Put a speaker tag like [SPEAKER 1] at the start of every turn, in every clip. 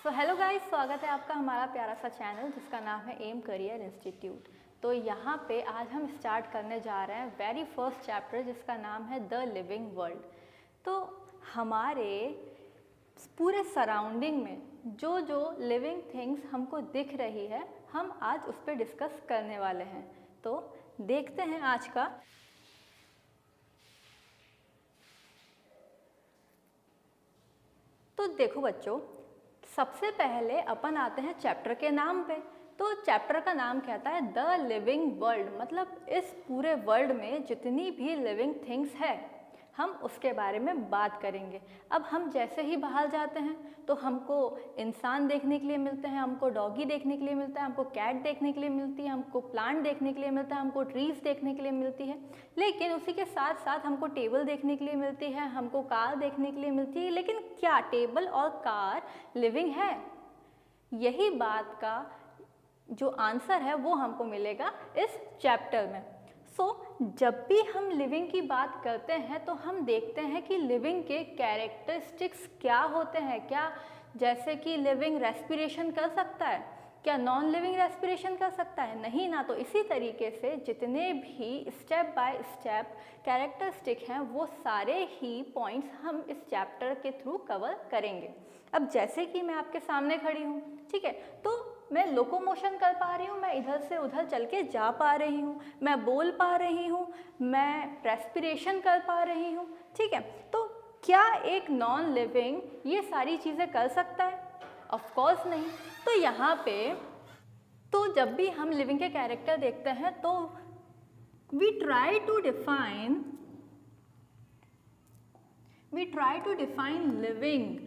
[SPEAKER 1] Hello guys, स्वागत है आपका हमारा प्यारा सा चैनल जिसका नाम है एम करियर इंस्टीट्यूट। तो यहाँ पे आज हम स्टार्ट करने जा रहे हैं वेरी फर्स्ट चैप्टर जिसका नाम है द लिविंग वर्ल्ड। तो हमारे पूरे सराउंडिंग में जो जो लिविंग थिंग्स हमको दिख रही है हम आज उस पर डिस्कस करने वाले हैं। तो देखते हैं आज का। तो देखो बच्चों, सबसे पहले अपन आते हैं चैप्टर के नाम पे। तो चैप्टर का नाम कहता है द लिविंग वर्ल्ड, मतलब इस पूरे वर्ल्ड में जितनी भी लिविंग थिंग्स है हम उसके बारे में बात करेंगे। अब हम जैसे ही बाहर जाते हैं तो हमको इंसान देखने के लिए मिलते हैं, हमको डॉगी देखने के लिए मिलता है, हमको कैट देखने के लिए मिलती है, हमको प्लांट देखने के लिए मिलता है, हमको ट्रीज देखने के लिए मिलती है। लेकिन उसी के साथ साथ हमको टेबल देखने के लिए मिलती है, हमको कार देखने के लिए मिलती है। लेकिन क्या टेबल और कार लिविंग है? यही बात का जो आंसर है वो हमको मिलेगा इस चैप्टर में। जब भी हम लिविंग की बात करते हैं तो हम देखते हैं कि लिविंग के कैरेक्टरिस्टिक्स क्या होते हैं। क्या जैसे कि लिविंग रेस्पिरेशन कर सकता है? क्या नॉन लिविंग रेस्पिरेशन कर सकता है? नहीं ना। तो इसी तरीके से जितने भी स्टेप बाय स्टेप कैरेक्टरिस्टिक हैं वो सारे ही पॉइंट्स हम इस चैप्टर के थ्रू कवर करेंगे। अब जैसे कि मैं आपके सामने खड़ी हूँ, ठीक है, तो मैं लोकोमोशन कर पा रही हूँ, मैं इधर से उधर चल के जा पा रही हूँ, मैं बोल पा रही हूँ, मैं रेस्पिरेशन कर पा रही हूँ, ठीक है। तो क्या एक नॉन लिविंग ये सारी चीज़ें कर सकता है? ऑफ कोर्स नहीं। तो यहाँ पे तो जब भी हम लिविंग के कैरेक्टर देखते हैं तो we try to define living.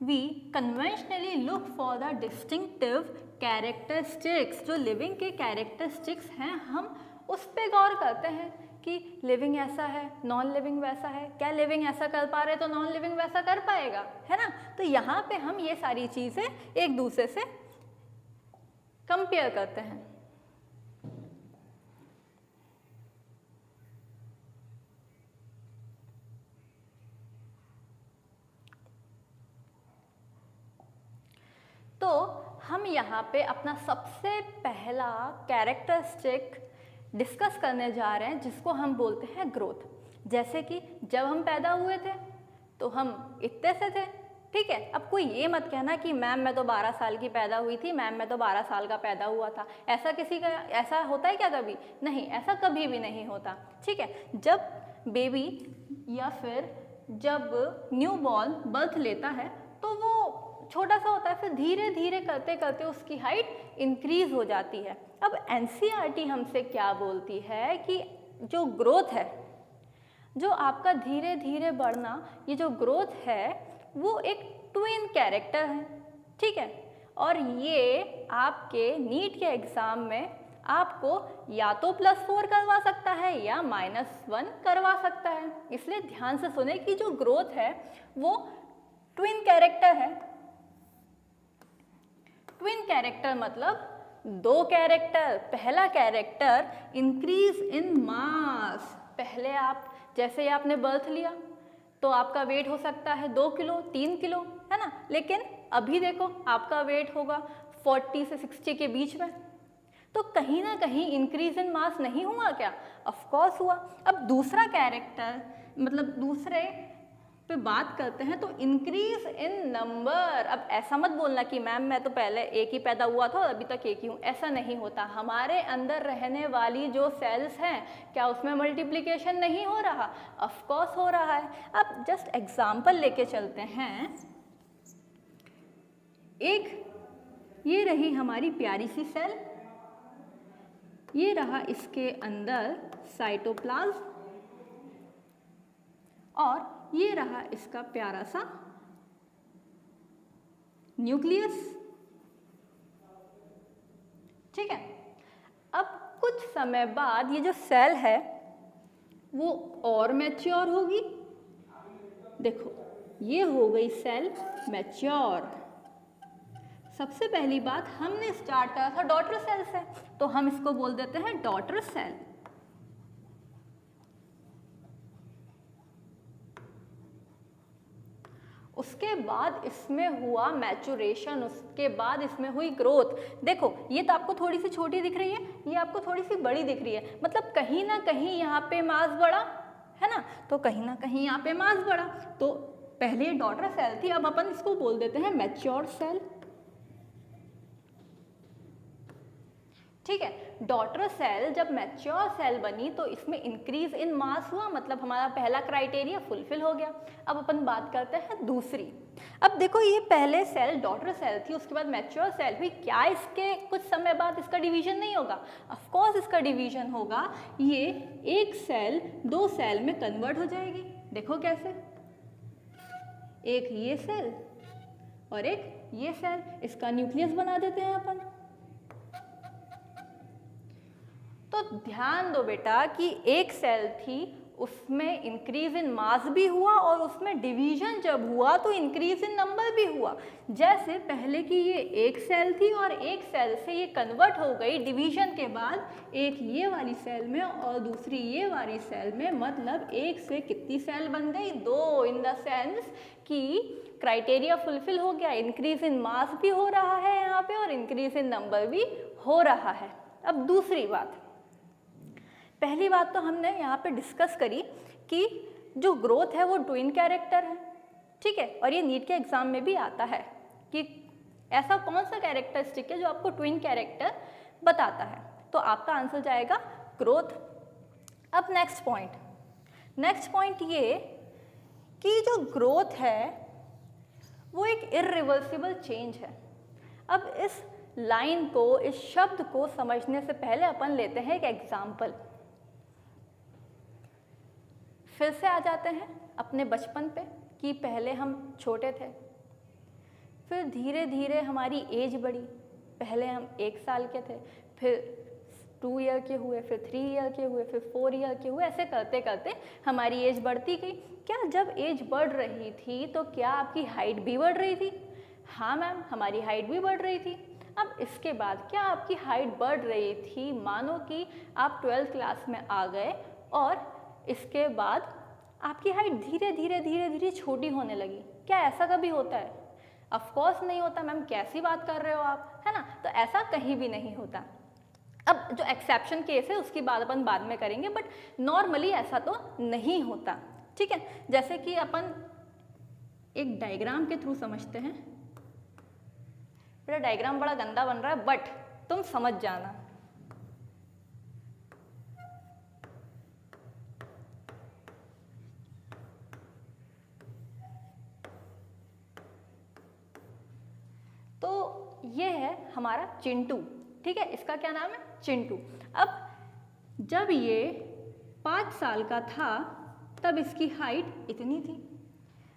[SPEAKER 1] We conventionally look for the distinctive characteristics। जो लिविंग के कैरेक्टरिस्टिक्स हैं हम उस पे गौर करते हैं कि लिविंग ऐसा है, नॉन लिविंग वैसा है। क्या लिविंग ऐसा कर पा रहे तो नॉन लिविंग वैसा कर पाएगा, है ना। तो यहाँ पे हम ये सारी चीज़ें एक दूसरे से कंपेयर करते हैं। तो हम यहाँ पे अपना सबसे पहला कैरेक्टरिस्टिक डिस्कस करने जा रहे हैं जिसको हम बोलते हैं ग्रोथ। जैसे कि जब हम पैदा हुए थे तो हम इतने से थे, ठीक है। अब कोई ये मत कहना कि मैम मैं तो 12 साल की पैदा हुई थी, मैम मैं तो 12 साल का पैदा हुआ था। ऐसा किसी का ऐसा होता है क्या कभी? नहीं, ऐसा कभी भी नहीं होता, ठीक है। जब बेबी या फिर जब न्यू बॉर्न बर्थ लेता है तो वो छोटा सा होता है, फिर धीरे धीरे करते करते उसकी हाइट इंक्रीज हो जाती है। अब एनसीईआरटी हमसे क्या बोलती है कि जो ग्रोथ है, जो आपका धीरे धीरे बढ़ना, ये जो ग्रोथ है वो एक ट्विन कैरेक्टर है, ठीक है। और ये आपके नीट के एग्जाम में आपको या तो +4 करवा सकता है या -1 करवा सकता है। इसलिए ध्यान से सुने कि जो ग्रोथ है वो ट्विन कैरेक्टर है। ट्विन कैरेक्टर मतलब दो कैरेक्टर। पहला कैरेक्टर इंक्रीज इन मास। पहले आप जैसे ही आपने बर्थ लिया तो आपका वेट हो सकता है 2 किलो 3 किलो, है ना। लेकिन अभी देखो आपका वेट होगा 40 से 60 के बीच में। तो कहीं ना कहीं इंक्रीज इन मास नहीं हुआ क्या? ऑफ कोर्स हुआ। अब दूसरा कैरेक्टर मतलब दूसरे पे बात करते हैं तो इंक्रीज इन नंबर। अब ऐसा मत बोलना कि मैम मैं तो पहले एक ही पैदा हुआ था और अभी तक एक ही हूँ, ऐसा नहीं होता। हमारे अंदर रहने वाली जो सेल्स हैं क्या उसमें मल्टीप्लिकेशन नहीं हो रहा? ऑफ कोर्स हो रहा है। अब जस्ट एग्जांपल लेके चलते हैं। एक ये रही हमारी प्यारी सी सेल, ये रहा इसके अंदर साइटोप्लाज्म और ये रहा इसका प्यारा सा न्यूक्लियस, ठीक है। अब कुछ समय बाद ये जो सेल है वो और मैच्योर होगी। देखो ये हो गई सेल मैच्योर। सबसे पहली बात हमने स्टार्ट करा था डॉटर सेल से, तो हम इसको बोल देते हैं डॉटर सेल। उसके बाद इसमें हुआ मैचुरेशन, उसके बाद इसमें हुई ग्रोथ। देखो ये तो आपको थोड़ी सी छोटी दिख रही है, ये आपको थोड़ी सी बड़ी दिख रही है, मतलब कहीं ना कहीं यहाँ पे मास बढ़ा है ना, तो कहीं ना कहीं यहाँ पे मास बढ़ा। तो पहले डॉटर सेल थी, अब अपन इसको बोल देते हैं मैच्योर सेल। ठीक है, डॉटर सेल जब मैच्योर सेल बनी तो इसमें इंक्रीज इन मास हुआ, मतलब हमारा पहला क्राइटेरिया फुलफिल हो गया। अब अपन बात करते हैं दूसरी। अब देखो ये पहले सेल डॉटर सेल थी, उसके बाद मैच्योर सेल हुई, क्या इसके कुछ समय बाद इसका डिवीजन नहीं होगा? ऑफ कोर्स इसका डिवीजन होगा। ये एक सेल दो सेल में कन्वर्ट हो जाएगी। देखो कैसे, एक ये सेल और एक ये सेल, इसका न्यूक्लियस बना देते हैं अपन। तो ध्यान दो बेटा कि एक सेल थी, उसमें इंक्रीज इन मास भी हुआ और उसमें डिवीजन जब हुआ तो इंक्रीज इन नंबर भी हुआ। जैसे पहले की ये एक सेल थी और एक सेल से ये कन्वर्ट हो गई डिवीजन के बाद, एक ये वाली सेल में और दूसरी ये वाली सेल में, मतलब एक से कितनी सेल बन गई? दो, इन द सेंस कि क्राइटेरिया फुलफिल हो गया, इंक्रीज इन मास भी हो रहा है यहाँ पे और इंक्रीज इन नंबर भी हो रहा है। अब दूसरी बात, पहली बात तो हमने यहाँ पे डिस्कस करी कि जो ग्रोथ है वो ट्विन कैरेक्टर है, ठीक है, और ये नीट के एग्जाम में भी आता है कि ऐसा कौन सा कैरेक्टरिस्टिक है जो आपको ट्विन कैरेक्टर बताता है, तो आपका आंसर जाएगा ग्रोथ। अब नेक्स्ट पॉइंट ये कि जो ग्रोथ है वो एक इर्रिवर्सिबल चेंज है। अब इस लाइन को, इस शब्द को समझने से पहले अपन लेते हैं एक एग्जाम्पल। फिर से आ जाते हैं अपने बचपन पे कि पहले हम छोटे थे, फिर धीरे धीरे हमारी एज बढ़ी। पहले हम 1 साल के थे, फिर 2 ईयर के हुए, फिर 3 ईयर के हुए, फिर 4 ईयर के हुए, ऐसे करते करते हमारी एज बढ़ती गई। क्या जब एज बढ़ रही थी तो क्या आपकी हाइट भी बढ़ रही थी? हाँ मैम, हमारी हाइट भी बढ़ रही थी। अब इसके बाद क्या आपकी हाइट बढ़ रही थी? मानो कि आप 12th क्लास में आ गए और इसके बाद आपकी हाइट धीरे धीरे छोटी होने लगी। क्या ऐसा कभी होता है? ऑफ कोर्स नहीं होता मैम, कैसी बात कर रहे हो आप, है ना? तो ऐसा कहीं भी नहीं होता। अब जो एक्सेप्शन केस है उसकी बात अपन बाद में करेंगे, बट नॉर्मली ऐसा तो नहीं होता, ठीक है। जैसे कि अपन एक डायग्राम के थ्रू समझते हैं। मेरा डायग्राम बड़ा गंदा बन रहा है, बट तुम समझ जाना। तो ये है हमारा चिंटू, ठीक है, इसका क्या नाम है? चिंटू। अब जब ये 5 साल का था तब इसकी हाइट इतनी थी।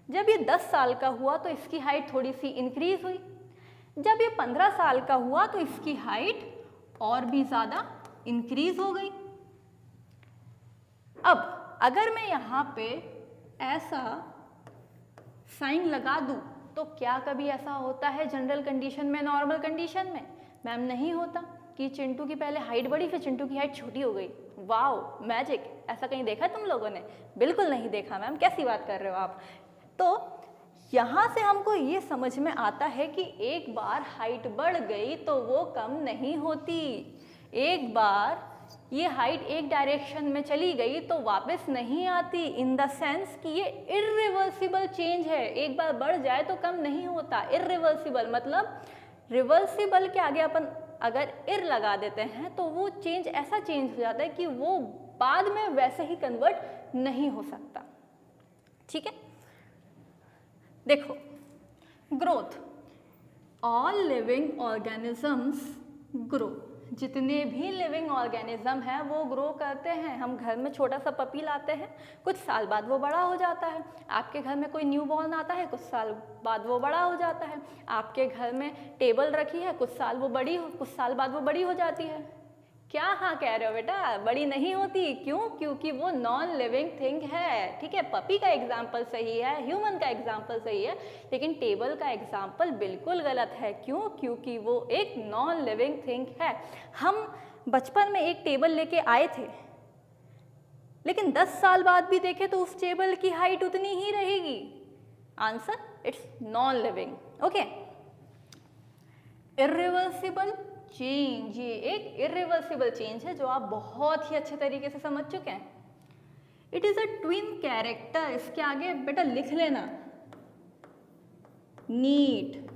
[SPEAKER 1] जब ये 10 साल का हुआ तो इसकी हाइट थोड़ी सी इंक्रीज हुई। जब ये 15 साल का हुआ तो इसकी हाइट और भी ज़्यादा इंक्रीज हो गई। अब अगर मैं यहाँ पे ऐसा साइन लगा दूँ तो क्या कभी ऐसा होता है जनरल कंडीशन में, नॉर्मल कंडीशन में? मैम नहीं होता कि चिंटू की पहले हाइट बढ़ी फिर चिंटू की हाइट छोटी हो गई। Wow, magic! ऐसा कहीं देखा तुम लोगों ने? बिल्कुल नहीं देखा मैम, कैसी बात कर रहे हो आप? तो यहाँ से हमको ये समझ में आता है कि एक बार हाइट बढ़ गई तो वो कम नहीं होती। एक बार ये हाइट एक डायरेक्शन में चली गई तो वापस नहीं आती, इन द सेंस कि ये इर्रिवर्सिबल चेंज है। एक बार बढ़ जाए तो कम नहीं होता। इर्रिवर्सिबल मतलब रिवर्सिबल के आगे अपन अगर इर लगा देते हैं तो वो चेंज ऐसा चेंज हो जाता है कि वो बाद में वैसे ही कन्वर्ट नहीं हो सकता, ठीक है। देखो, growth, all living organisms grow. जितने भी लिविंग ऑर्गेनिज्म हैं वो ग्रो करते हैं। हम घर में छोटा सा पपी लाते हैं, कुछ साल बाद वो बड़ा हो जाता है। आपके घर में कोई न्यू बॉर्न आता है, कुछ साल बाद वो बड़ा हो जाता है। आपके घर में टेबल रखी है, कुछ साल बाद वो बड़ी हो जाती है। क्या हाँ कह रहे हो बेटा? बड़ी नहीं होती। क्यों? क्योंकि वो नॉन लिविंग थिंग है, ठीक है। पपी का एग्जाम्पल सही है, ह्यूमन का एग्जाम्पल सही है, लेकिन टेबल का एग्जाम्पल बिल्कुल गलत है। क्यों? क्योंकि वो एक नॉन लिविंग थिंग है। हम बचपन में एक टेबल लेके आए थे, लेकिन 10 साल बाद भी देखें तो उस टेबल की हाइट उतनी ही रहेगी। Answer it's non living. Okay, irreversible change, ये एक इर्रिवर्सिबल चेंज है जो आप बहुत ही अच्छे तरीके से समझ चुके हैं। It is a twin character, इसके आगे बेटा लिख लेना NEET.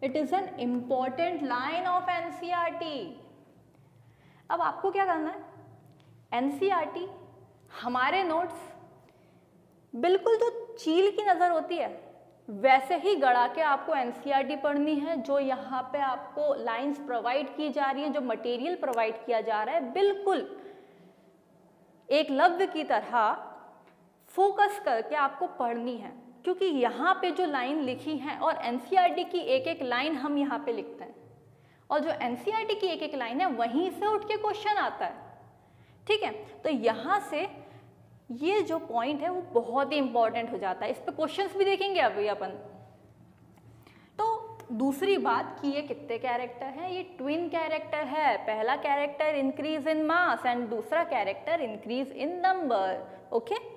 [SPEAKER 1] It is an important line of NCERT. अब आपको क्या करना है, एनसीईआरटी हमारे नोट्स बिल्कुल जो चील की नज़र होती है वैसे ही गड़ा के आपको एनसीईआरटी पढ़नी है। जो यहाँ पे आपको लाइंस प्रोवाइड की जा रही है, जो मटेरियल प्रोवाइड किया जा रहा है, बिल्कुल एकलव्य की तरह फोकस करके आपको पढ़नी है। क्योंकि यहाँ पे जो लाइन लिखी है और एनसीईआरटी की एक एक लाइन हम यहाँ पे लिखते हैं, और जो एनसीईआरटी की एक एक लाइन है वहीं से उठ के क्वेश्चन आता है। ठीक है, तो यहाँ से ये जो पॉइंट है वो बहुत ही इंपॉर्टेंट हो जाता है। इस पे क्वेश्चंस भी देखेंगे अभी अपन। तो दूसरी बात कि ये कितने कैरेक्टर हैं, ये ट्विन कैरेक्टर है। पहला character increase in mass and दूसरा character increase in number. Okay,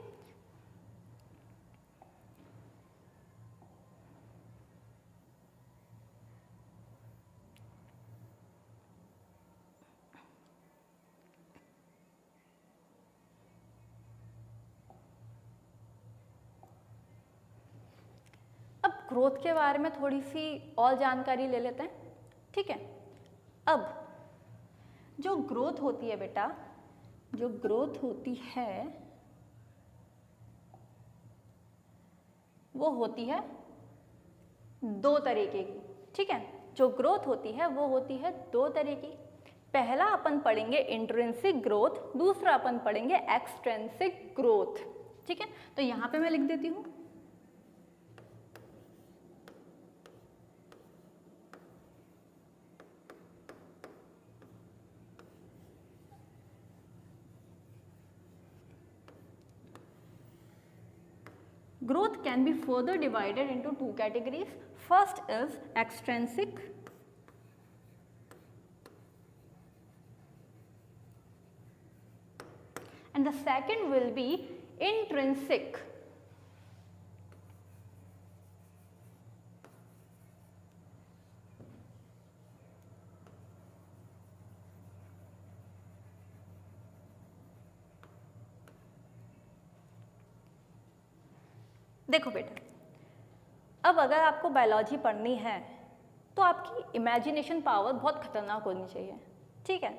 [SPEAKER 1] growth के बारे में थोड़ी सी और जानकारी ले लेते हैं। ठीक है, अब जो ग्रोथ होती है बेटा, जो ग्रोथ होती है वो होती है दो तरीके की। ठीक है, जो ग्रोथ होती है वो होती है दो तरह की। पहला अपन पढ़ेंगे इंट्रिंसिक ग्रोथ, दूसरा अपन पढ़ेंगे एक्सट्रिंसिक ग्रोथ। ठीक है, तो यहाँ पे मैं लिख देती हूँ growth can be further divided into two categories. First is extrinsic and the second will be intrinsic. देखो बेटा, अब अगर आपको बायोलॉजी पढ़नी है तो आपकी इमेजिनेशन पावर बहुत खतरनाक होनी चाहिए। ठीक है,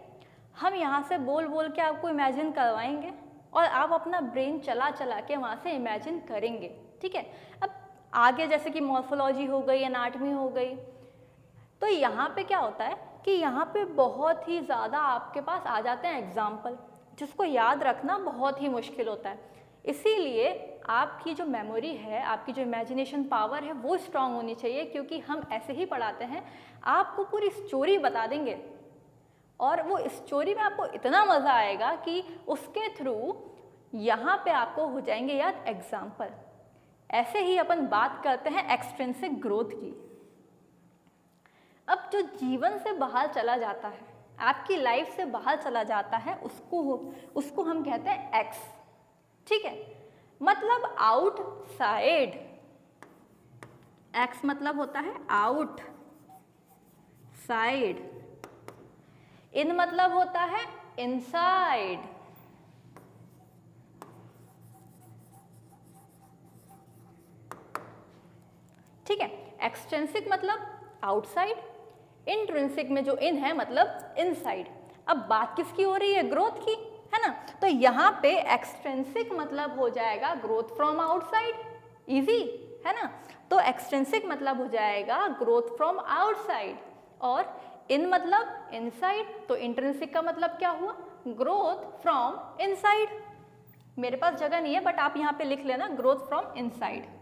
[SPEAKER 1] हम यहाँ से बोल बोल के आपको इमेजिन करवाएंगे और आप अपना ब्रेन चला चला के वहाँ से इमेजिन करेंगे। ठीक है, अब आगे जैसे कि मॉर्फोलॉजी हो गई, एनाटॉमी हो गई, तो यहाँ पे क्या होता है कि यहाँ पे बहुत ही ज़्यादा आपके पास आ जाते हैं एग्जाम्पल, जिसको याद रखना बहुत ही मुश्किल होता है। इसीलिए आपकी जो मेमोरी है, आपकी जो इमेजिनेशन पावर है वो स्ट्रांग होनी चाहिए, क्योंकि हम ऐसे ही पढ़ाते हैं, आपको पूरी स्टोरी बता देंगे और वो स्टोरी में आपको इतना मज़ा आएगा कि उसके थ्रू यहाँ पे आपको हो जाएंगे याद एग्जाम्पल। ऐसे ही अपन बात करते हैं एक्सट्रिंसिक ग्रोथ की। अब जो जीवन से बाहर चला जाता है, आपकी लाइफ से बाहर चला जाता है, उसको हम कहते हैं एक्स। ठीक है, मतलब आउटसाइड। एक्स मतलब होता है आउट साइड। इन मतलब होता है इनसाइड। ठीक है, एक्सट्रिंसिक मतलब आउटसाइड, इंट्रिंसिक में जो इन है मतलब इनसाइड। अब बात किसकी हो रही है? ग्रोथ की, है ना। तो यहाँ पे एक्सट्रिंसिक मतलब हो जाएगा ग्रोथ फ्रॉम आउटसाइड, इजी है ना। तो एक्सट्रिंसिक मतलब हो जाएगा ग्रोथ फ्रॉम आउटसाइड और इन मतलब इनसाइड। तो इंट्रिंसिक का मतलब क्या हुआ? Growth from inside. मेरे पास जगह नहीं है बट आप यहाँ पे लिख लेना ग्रोथ फ्रॉम इनसाइड।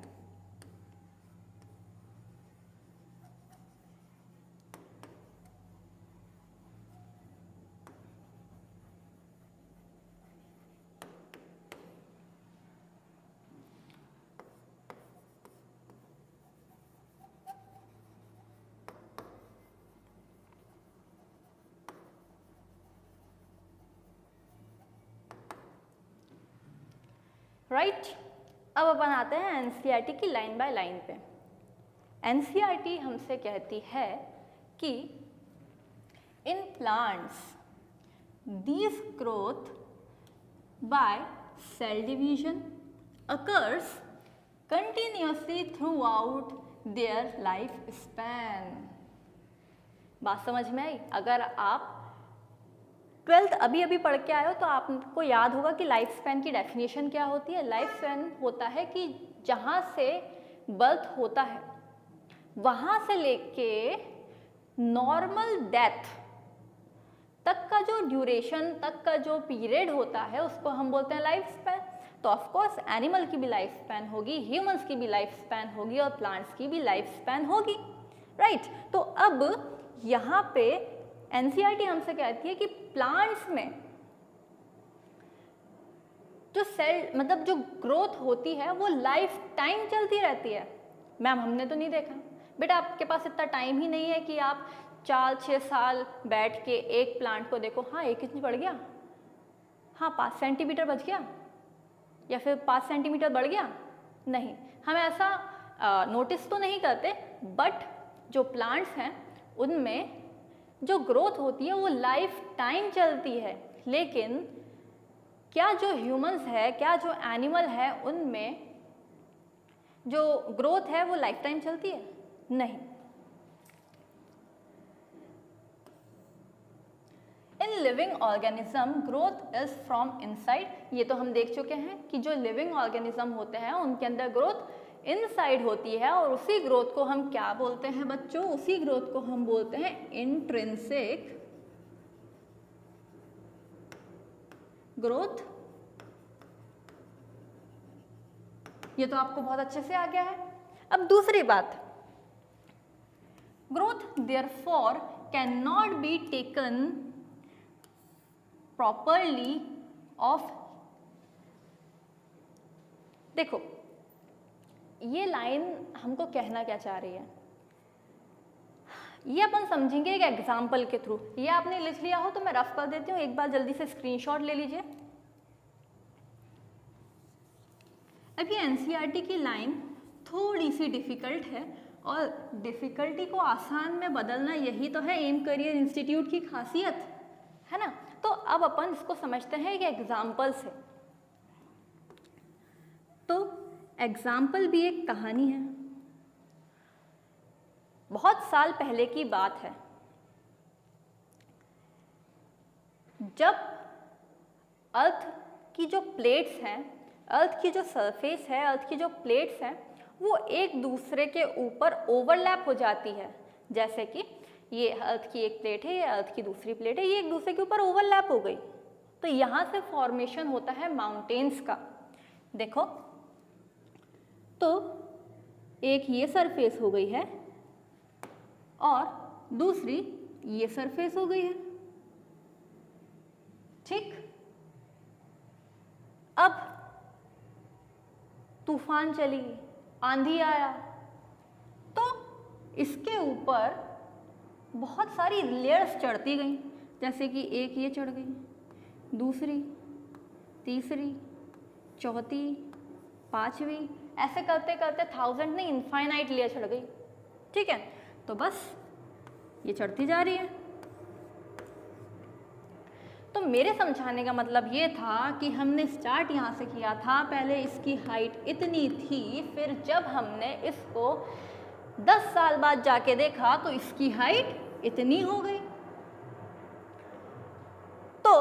[SPEAKER 1] राइट, अब अपन आते हैं एनसीईआरटी की लाइन बाय लाइन पे। एनसीईआरटी हमसे कहती है कि in plants these growth by cell division occurs continuously throughout their life span। बात समझ में आई? अगर आप 12th अभी अभी पढ़ के आए हो तो आपको याद होगा कि लाइफ स्पैन की डेफिनेशन क्या होती है। लाइफ स्पैन होता है कि जहाँ से बर्थ होता है वहाँ से लेके नॉर्मल डेथ तक का जो ड्यूरेशन तक का जो पीरियड होता है उसको हम बोलते हैं लाइफ स्पैन। तो ऑफ कोर्स एनिमल की भी लाइफ स्पैन होगी, ह्यूमंस की भी लाइफ स्पैन होगी और प्लांट्स की भी लाइफ स्पैन होगी, राइट। तो अब यहाँ पे एनसीईआरटी हमसे कहती है कि प्लांट्स में जो सेल मतलब जो ग्रोथ होती है वो लाइफ टाइम चलती रहती है। मैम हमने तो नहीं देखा। बेटा आपके पास इतना टाइम ही नहीं है कि आप 4-6 साल बैठ के एक प्लांट को देखो, हाँ 1 इंच बढ़ गया, हाँ 5 सेंटीमीटर बच गया या फिर 5 सेंटीमीटर बढ़ गया। नहीं, हम ऐसा नोटिस तो नहीं करते, बट जो प्लांट्स हैं उनमें जो ग्रोथ होती है वो लाइफ टाइम चलती है। लेकिन क्या जो ह्यूमंस है, क्या जो एनिमल है, उनमें जो ग्रोथ है वो लाइफ टाइम चलती है? नहीं। In living organism growth is from inside. ये तो हम देख चुके हैं कि जो लिविंग ऑर्गेनिज्म होते हैं उनके अंदर ग्रोथ इनसाइड होती है और उसी ग्रोथ को हम क्या बोलते हैं बच्चों? उसी ग्रोथ को हम बोलते हैं इंट्रिंसिक ग्रोथ। ये तो आपको बहुत अच्छे से आ गया है। अब दूसरी बात, growth therefore can not be taken properly of. देखो ये लाइन हमको कहना क्या चाह रही है, ये अपन समझेंगे एक एग्जाम्पल के थ्रू। ये आपने लिख लिया हो तो मैं रफ कर देती हूँ, एक बार जल्दी से स्क्रीनशॉट ले लीजिए। अब ये एनसीईआरटी की लाइन थोड़ी सी डिफिकल्ट है और डिफिकल्टी को आसान में बदलना यही तो है एम करियर इंस्टीट्यूट की खासियत, है ना। तो अब अपन इसको समझते हैं एक एग्जाम्पल से। तो एग्जाम्पल भी एक कहानी है। बहुत साल पहले की बात है, जब अर्थ की जो प्लेट्स हैं, अर्थ की जो सरफेस है, अर्थ की जो प्लेट्स हैं, वो एक दूसरे के ऊपर ओवरलैप हो जाती है। जैसे कि ये अर्थ की एक प्लेट है, ये अर्थ की दूसरी प्लेट है, ये एक दूसरे के ऊपर ओवरलैप हो गई, तो यहाँ से फॉर्मेशन होता है माउंटेन्स का। देखो तो एक ये सरफेस हो गई है और दूसरी ये सरफेस हो गई है, ठीक। अब तूफान चली, आंधी आया, तो इसके ऊपर बहुत सारी लेयर्स चढ़ती गई। जैसे कि एक ये चढ़ गई, दूसरी, तीसरी, चौथी, पांचवी, ऐसे करते करते 1000 नहीं इनफाइनाइट लेयर चढ़ गई, ठीक है। तो बस ये चढ़ती जा रही है। तो मेरे समझाने का मतलब ये था कि हमने स्टार्ट यहाँ से किया था, पहले इसकी हाइट इतनी थी, फिर जब हमने इसको 10 साल बाद जाके देखा तो इसकी हाइट इतनी हो गई। तो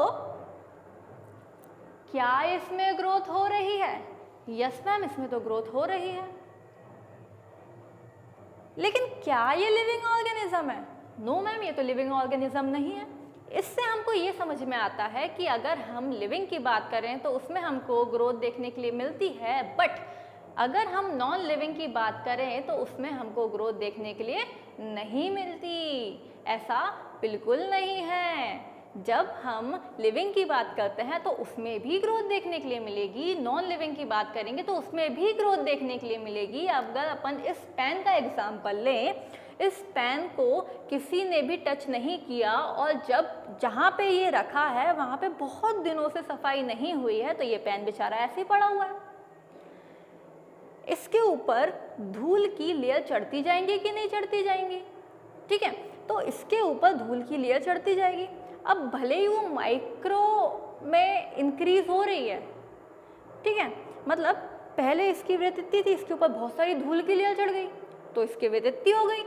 [SPEAKER 1] क्या इसमें ग्रोथ हो रही है? यस मैम, इसमें तो ग्रोथ हो रही है। लेकिन क्या ये लिविंग ऑर्गेनिज्म है? नो मैम, ये तो लिविंग ऑर्गेनिज्म नहीं है। इससे हमको ये समझ में आता है कि अगर हम लिविंग की बात करें तो उसमें हमको ग्रोथ देखने के लिए मिलती है, बट अगर हम नॉन लिविंग की बात करें तो उसमें हमको ग्रोथ देखने के लिए नहीं मिलती। ऐसा बिल्कुल नहीं है। जब हम लिविंग की बात करते हैं तो उसमें भी ग्रोथ देखने के लिए मिलेगी, नॉन लिविंग की बात करेंगे तो उसमें भी ग्रोथ देखने के लिए मिलेगी। अगर अपन इस पेन का एग्जाम्पल लें, इस पेन को किसी ने भी टच नहीं किया और जब जहाँ पे ये रखा है वहाँ पे बहुत दिनों से सफाई नहीं हुई है, तो ये पेन बेचारा ऐसे ही पड़ा हुआ है। इसके ऊपर धूल की लेयर चढ़ती जाएंगी कि नहीं चढ़ती जाएंगी, ठीक है। तो इसके ऊपर धूल की लेयर चढ़ती जाएगी। अब भले ही वो माइक्रो में इंक्रीज हो रही है, ठीक है, मतलब पहले इसकी वृद्धि इतनी थी, इसके ऊपर बहुत सारी धूल की लेयर चढ़ गई तो इसकी वृद्धि इतनी हो गई।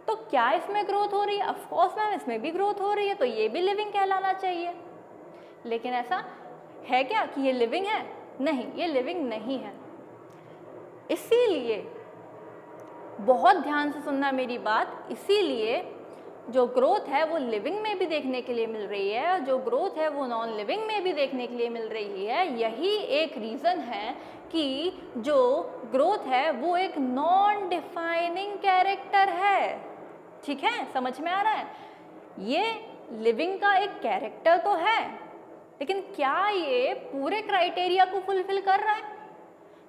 [SPEAKER 1] तो क्या इसमें ग्रोथ हो रही है? ऑफ कोर्स मैम इसमें भी ग्रोथ हो रही है, तो ये भी लिविंग कहलाना चाहिए। लेकिन ऐसा है क्या कि ये लिविंग है? नहीं, ये लिविंग नहीं है। इसीलिए बहुत ध्यान से सुनना मेरी बात, इसीलिए जो ग्रोथ है वो लिविंग में भी देखने के लिए मिल रही है, जो ग्रोथ है वो नॉन लिविंग में भी देखने के लिए मिल रही है। यही एक रीज़न है कि जो ग्रोथ है वो एक नॉन डिफाइनिंग कैरेक्टर है, ठीक है, समझ में आ रहा है? ये लिविंग का एक कैरेक्टर तो है, लेकिन क्या ये पूरे क्राइटेरिया को फुलफिल कर रहा है?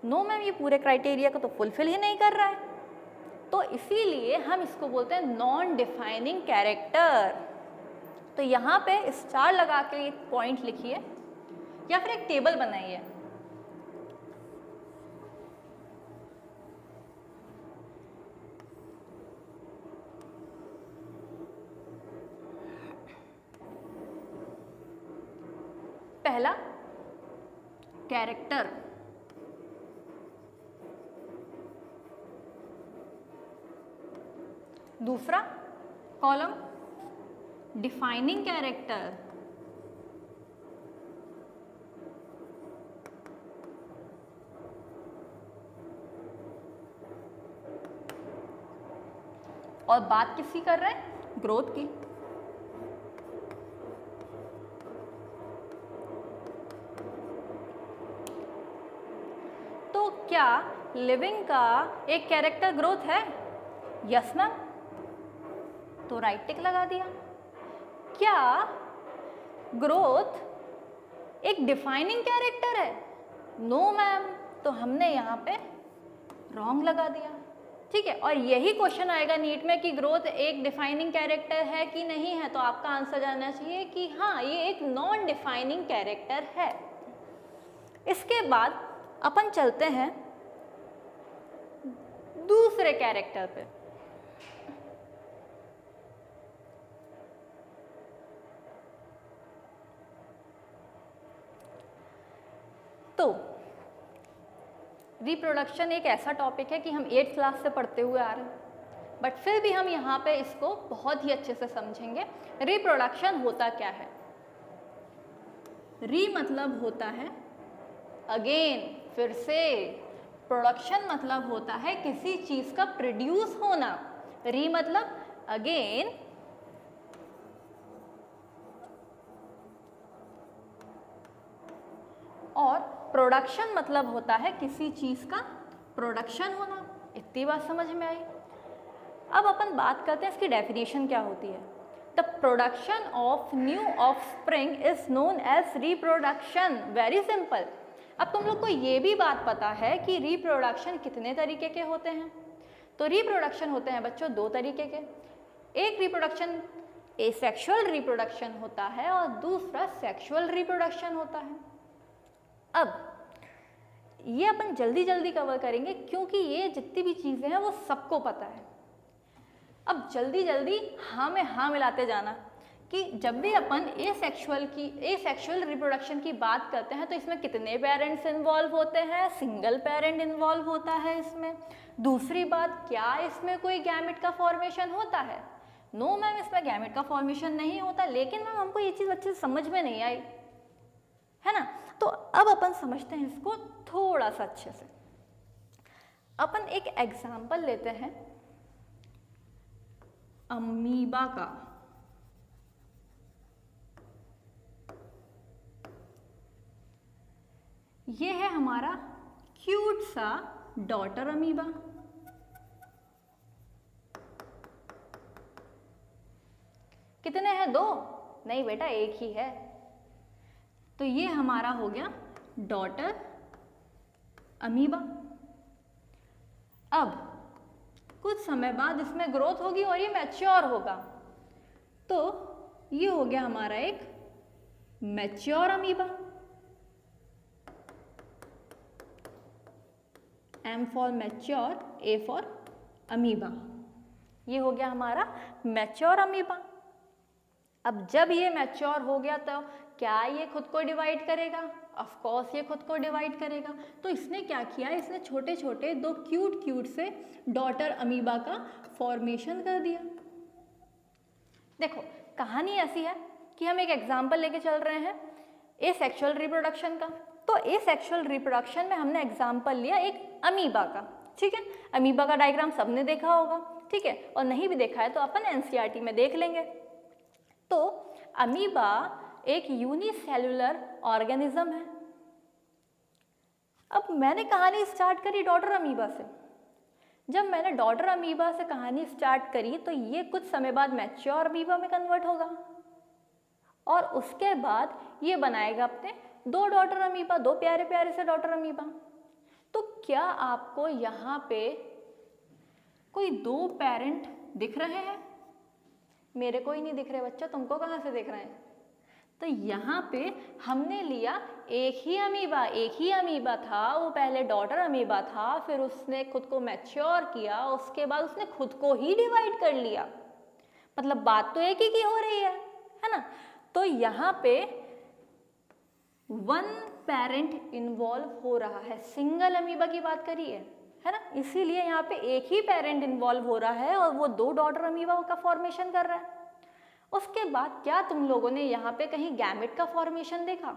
[SPEAKER 1] नो मैम, ये पूरे क्राइटेरिया को तो फुलफिल ही नहीं कर रहा है। तो इसीलिए हम इसको बोलते हैं नॉन डिफाइनिंग कैरेक्टर। तो यहाँ पे स्टार लगा के एक पॉइंट लिखिए या फिर एक टेबल बनाइए। पहला कैरेक्टर, दूसरा कॉलम डिफाइनिंग कैरेक्टर, और बात किसकी कर रहे हैं? ग्रोथ की। तो क्या लिविंग का एक कैरेक्टर ग्रोथ है? यस मैम, तो राइट टिक लगा दिया। क्या ग्रोथ एक डिफाइनिंग कैरेक्टर है? नो मैम, तो हमने यहाँ पे रॉन्ग लगा दिया, ठीक है। और यही क्वेश्चन आएगा नीट में कि ग्रोथ एक डिफाइनिंग कैरेक्टर है कि नहीं है, तो आपका आंसर जानना चाहिए कि हाँ, ये एक नॉन डिफाइनिंग कैरेक्टर है। इसके बाद अपन चलते हैं दूसरे कैरेक्टर पे। तो रिप्रोडक्शन एक ऐसा टॉपिक है कि हम 8th क्लास से पढ़ते हुए आ रहे हैं, बट फिर भी हम यहाँ पे इसको बहुत ही अच्छे से समझेंगे। रिप्रोडक्शन होता क्या है? री मतलब होता है अगेन, फिर से। प्रोडक्शन मतलब होता है किसी चीज का प्रोड्यूस होना। री मतलब अगेन, और प्रोडक्शन मतलब होता है किसी चीज का प्रोडक्शन होना। इतनी बात समझ में आई। अब अपन बात करते हैं इसकी डेफिनेशन क्या होती है। The production of new offspring is known as reproduction. Very simple. अब तुम लोग को ये भी बात पता है कि रिप्रोडक्शन कितने तरीके के होते हैं। तो रिप्रोडक्शन होते हैं बच्चों 2 तरीके के। एक रिप्रोडक्शन एसेक्सुअल रिप्रोडक्शन होता है और दूसरा सेक्सुअल रिप्रोडक्शन होता है। अब ये अपन जल्दी जल्दी कवर करेंगे क्योंकि ये जितनी भी चीज़ें हैं वो सबको पता है। अब जल्दी जल्दी हाँ में हाँ मिलाते जाना कि जब भी अपन एसेक्सुअल रिप्रोडक्शन की बात करते हैं तो इसमें कितने पेरेंट्स इन्वॉल्व होते हैं? सिंगल पेरेंट इन्वॉल्व होता है इसमें। दूसरी बात, क्या इसमें कोई गैमेट का फॉर्मेशन होता है? नो मैम, इसमें गैमेट का फॉर्मेशन नहीं होता। लेकिन मैम हमको ये चीज़ अच्छे से समझ में नहीं आई, है ना। तो अब अपन समझते हैं इसको थोड़ा सा अच्छे से। अपन एक एग्जाम्पल लेते हैं अमीबा का। ये है हमारा क्यूट सा डॉटर अमीबा। कितने हैं? 2? नहीं बेटा, एक ही है। तो ये हमारा हो गया डॉटर अमीबा। अब कुछ समय बाद इसमें ग्रोथ होगी और ये मैच्योर होगा, तो ये हो गया हमारा एक mature amoeba. M for mature, A for amoeba. ये हो गया हमारा मैच्योर अमीबा। अब जब ये मैच्योर हो गया तो क्या ये खुद को डिवाइड करेगा? ऑफ कोर्स ये खुद को डिवाइड करेगा। तो इसने क्या किया, इसने छोटे छोटे दो क्यूट से डॉटर अमीबा का फॉर्मेशन कर दिया। देखो कहानी ऐसी है कि हम एक एग्जाम्पल लेके चल रहे हैं एसेक्सुअल रिप्रोडक्शन का। तो एसेक्सुअल रिप्रोडक्शन में हमने एग्जाम्पल लिया एक अमीबा का, ठीक है। अमीबा का डायग्राम सबने देखा होगा, ठीक है, और नहीं भी देखा है तो अपन एनसीईआरटी में देख लेंगे। तो अमीबा एक यूनिसेल्युलर ऑर्गेनिज्म है। अब मैंने कहानी स्टार्ट करी डॉटर अमीबा से। जब मैंने डॉटर अमीबा से कहानी स्टार्ट करी तो ये कुछ समय बाद मैच्योर अमीबा में कन्वर्ट होगा और उसके बाद ये बनाएगा अपने दो डॉटर अमीबा, दो प्यारे प्यारे से डॉटर अमीबा। तो क्या आपको यहाँ पे कोई दो पेरेंट दिख रहे हैं? मेरे को ही नहीं दिख रहे बच्चा, तुमको कहाँ से दिख रहे हैं? तो यहाँ पे हमने लिया एक ही अमीबा था, वो पहले डॉटर अमीबा था, फिर उसने खुद को मैच्योर किया, उसके बाद उसने खुद को ही डिवाइड कर लिया। मतलब बात तो एक ही की हो रही है ना। तो यहाँ पे वन पेरेंट इन्वॉल्व हो रहा है, सिंगल अमीबा की बात करी है ना, इसीलिए यहाँ पे एक ही पेरेंट इन्वॉल्व हो रहा है और वो दो डॉटर अमीबा का फॉर्मेशन कर रहा है। उसके बाद क्या तुम लोगों ने यहाँ पे कहीं गैमेट का फॉर्मेशन देखा?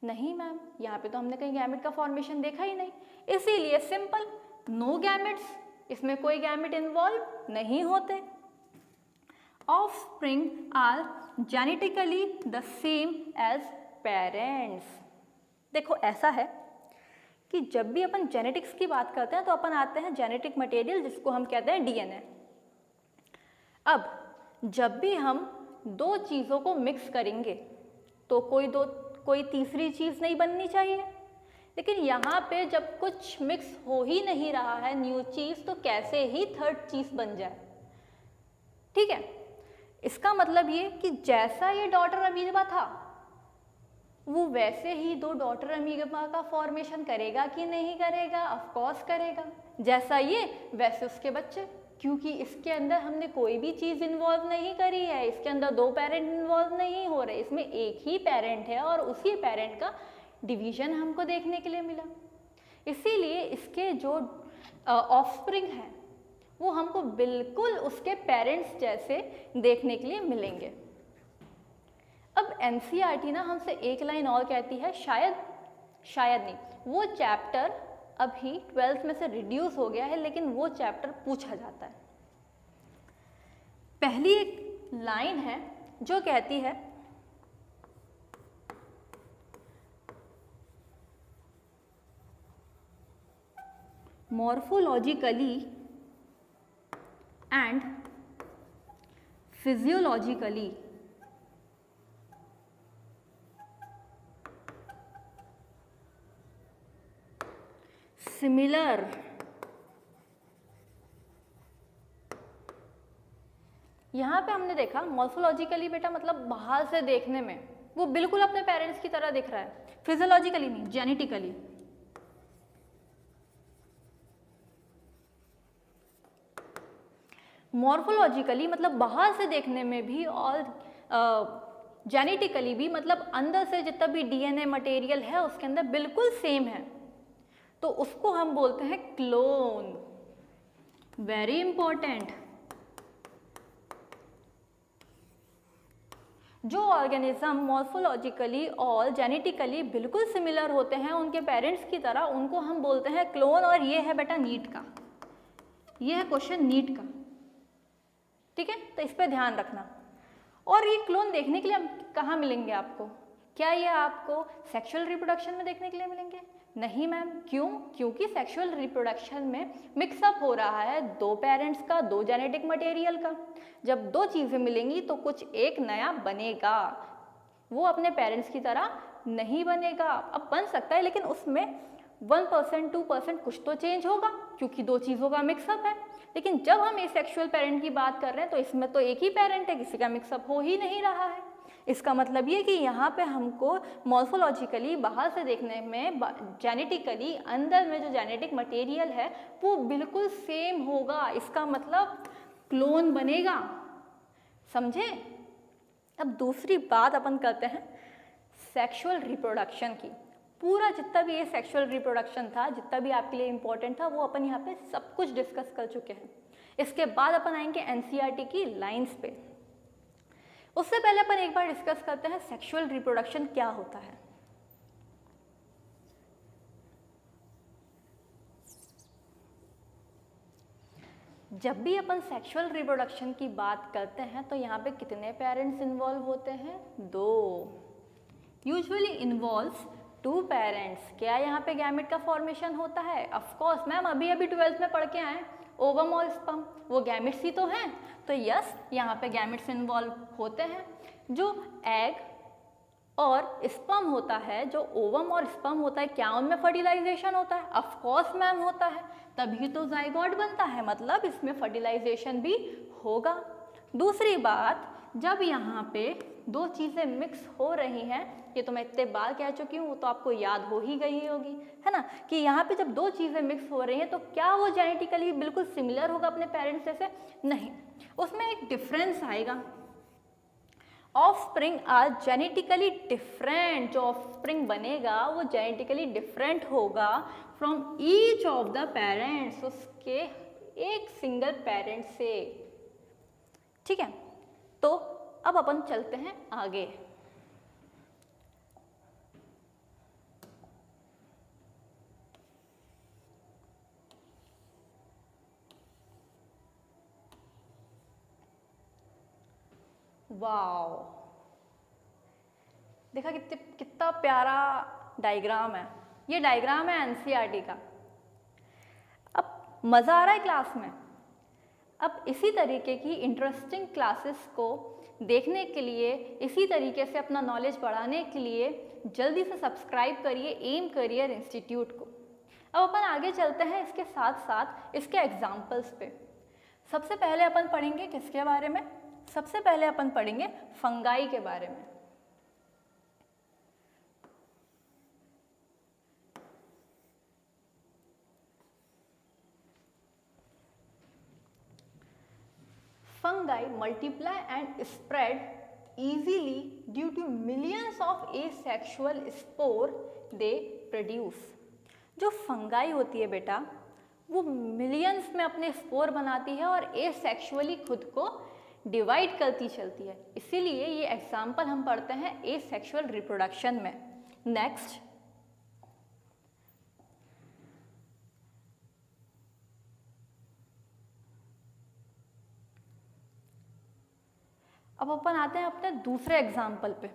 [SPEAKER 1] नहीं मैम, यहाँ पे तो हमने कहीं गैमेट का फॉर्मेशन देखा ही नहीं, इसीलिए सिंपल नो गैमेट्स, इसमें कोई गैमेट इन्वॉल्व नहीं होते। Offspring are genetically the same as parents. देखो ऐसा है कि जब भी अपन जेनेटिक्स की बात करते हैं तो अपन आते हैं जेनेटिक मटेरियल जिसको हम कहते हैं डीएनए। अब जब भी हम दो चीज़ों को मिक्स करेंगे तो कोई तीसरी चीज़ नहीं बननी चाहिए, लेकिन यहाँ पे जब कुछ मिक्स हो ही नहीं रहा है न्यू चीज़, तो कैसे ही थर्ड चीज़ बन जाए, ठीक है। इसका मतलब ये कि जैसा ये डॉटर अमीबा था वो वैसे ही दो डॉटर अमीबा का फॉर्मेशन करेगा कि नहीं करेगा? ऑफ कोर्स करेगा। जैसा ये वैसे उसके बच्चे, क्योंकि इसके अंदर हमने कोई भी चीज़ इन्वॉल्व नहीं करी है, इसके अंदर दो पेरेंट इन्वॉल्व नहीं हो रहे, इसमें एक ही पेरेंट है और उसी पेरेंट का डिवीजन हमको देखने के लिए मिला। इसीलिए इसके जो ऑफस्प्रिंग है वो हमको बिल्कुल उसके पेरेंट्स जैसे देखने के लिए मिलेंगे। अब एनसीईआरटी ना हमसे एक लाइन और कहती है, शायद नहीं, वो चैप्टर अभी 12th में से रिड्यूस हो गया है, लेकिन वो चैप्टर पूछा जाता है। पहली एक लाइन है जो कहती है मॉर्फोलॉजिकली एंड फिजियोलॉजिकली सिमिलर यहाँ पे हमने देखा मॉर्फोलॉजिकली बेटा मतलब बाहर से देखने में वो बिल्कुल अपने पेरेंट्स की तरह दिख रहा है, फिजियोलॉजिकली नहीं, जेनेटिकली। मॉर्फोलॉजिकली मतलब बाहर से देखने में भी और जेनेटिकली भी मतलब अंदर से जितना भी डीएनए मटेरियल है उसके अंदर बिल्कुल सेम है, तो उसको हम बोलते हैं क्लोन। Very important. जो ऑर्गेनिज्म मॉर्फोलॉजिकली और जेनेटिकली बिल्कुल सिमिलर होते हैं उनके पेरेंट्स की तरह, उनको हम बोलते हैं क्लोन। और ये है बेटा नीट का, ये है क्वेश्चन नीट का, ठीक है, तो इस पर ध्यान रखना। और ये क्लोन देखने के लिए कहाँ मिलेंगे आपको? क्या ये आपको सेक्सुअल रिप्रोडक्शन में देखने के लिए मिलेंगे? नहीं मैम। क्यों? क्योंकि सेक्सुअल रिप्रोडक्शन में मिक्सअप हो रहा है दो पेरेंट्स का, दो जेनेटिक मटेरियल का। जब दो चीज़ें मिलेंगी तो कुछ एक नया बनेगा, वो अपने पेरेंट्स की तरह नहीं बनेगा। अब बन सकता है लेकिन उसमें 1% 2% कुछ तो चेंज होगा क्योंकि दो चीज़ों का मिक्सअप है। लेकिन जब हम एसेक्सुअल पेरेंट की बात कर रहे हैं तो इसमें तो एक ही पेरेंट है, किसी का मिक्सअप हो ही नहीं रहा है। इसका मतलब ये कि यहाँ पे हमको मॉर्फोलॉजिकली बाहर से देखने में जेनेटिकली अंदर में जो जेनेटिक मटेरियल है वो बिल्कुल सेम होगा, इसका मतलब क्लोन बनेगा। समझे? अब दूसरी बात अपन करते हैं सेक्सुअल रिप्रोडक्शन की। पूरा जितना भी ये सेक्सुअल रिप्रोडक्शन था, जितना भी आपके लिए इम्पोर्टेंट था, वो अपन यहाँ पे सब कुछ डिस्कस कर चुके हैं। इसके बाद अपन आएंगे एनसीईआरटी की लाइंस पे। उससे पहले अपन एक बार डिस्कस करते हैं सेक्सुअल रिप्रोडक्शन क्या होता है। जब भी अपन सेक्सुअल रिप्रोडक्शन की बात करते हैं तो यहाँ पे कितने पेरेंट्स इन्वॉल्व होते हैं? 2। Usually involves 2 parents. क्या यहाँ पे गैमेट का फॉर्मेशन होता है? ऑफ कोर्स मैम, अभी 12th में पढ़ के आए, ओवम और स्पर्म, वो गैमेट्स ही तो हैं। तो यस, यहाँ पे गैमेट्स इन्वॉल्व होते हैं। जो एग और स्पर्म होता है, जो ओवम और स्पर्म होता है, क्या उनमें फर्टिलाइजेशन होता है? ऑफ कोर्स मैम होता है, तभी तो जाइगोट बनता है, मतलब इसमें फर्टिलाइजेशन भी होगा। दूसरी बात, जब यहाँ पे 2 चीज़ें मिक्स हो रही हैं, ये तो मैं इतने बार कह चुकी हूँ, तो आपको याद हो ही गई होगी, है ना, कि यहाँ पे जब 2 चीज़ें मिक्स हो रही हैं तो क्या वो जेनेटिकली बिल्कुल सिमिलर होगा अपने पेरेंट्स जैसे? नहीं, उसमें एक डिफरेंस आएगा। Offspring are genetically different. जो ऑफस्प्रिंग बनेगा वो जेनेटिकली डिफरेंट होगा from each of the parents, उसके एक सिंगल पेरेंट से। ठीक है, तो अब अपन चलते हैं आगे। वाओ, देखा कितना प्यारा डायग्राम है। ये डायग्राम है एनसीईआरटी का। अब मज़ा आ रहा है क्लास में? अब इसी तरीके की इंटरेस्टिंग क्लासेस को देखने के लिए, इसी तरीके से अपना नॉलेज बढ़ाने के लिए जल्दी से सब्सक्राइब करिए एम करियर इंस्टीट्यूट को। अब अपन आगे चलते हैं इसके साथ साथ इसके एग्जाम्पल्स पे। सबसे पहले अपन पढ़ेंगे किसके बारे में? सबसे पहले अपन पढ़ेंगे फंगाई के बारे में। Fungi multiply and spread easily due to millions of asexual spore they produce. जो फंगाई होती है बेटा, वो मिलियंस में अपने स्पोर बनाती है और एसेक्सुअली खुद को डिवाइड करती चलती है। इसीलिए ये एग्जाम्पल हम पढ़ते हैं एसेक्सुअल रिप्रोडक्शन में। नेक्स्ट, अब अपन आते हैं अपने दूसरे एग्जाम्पल पे।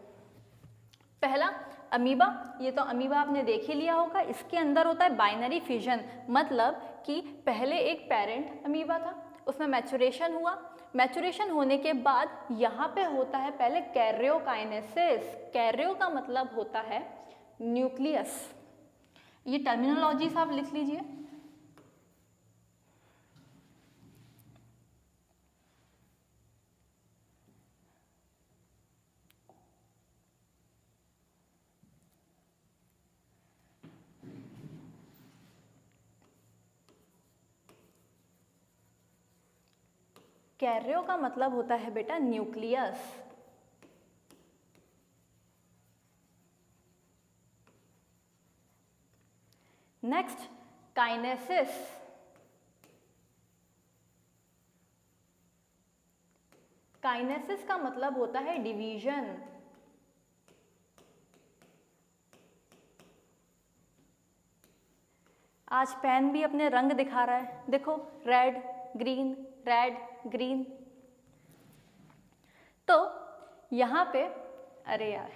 [SPEAKER 1] पहला अमीबा। ये तो अमीबा आपने देख ही लिया होगा। इसके अंदर होता है बाइनरी फिजन, मतलब कि पहले एक पेरेंट अमीबा था, उसमें मैचुरेशन हुआ। मैचुरेशन होने के बाद यहाँ पे होता है पहले कैरियोकाइनेसिस। कैरियो का मतलब होता है न्यूक्लियस। ये टर्मिनोलॉजीज आप लिख लीजिए। कैरियो का मतलब होता है बेटा न्यूक्लियस। Next, kinesis. काइनेसिस का मतलब होता है डिवीजन। आज पेन भी अपने रंग दिखा रहा है, देखो, रेड ग्रीन, रेड ग्रीन। तो यहाँ पे, अरे यार,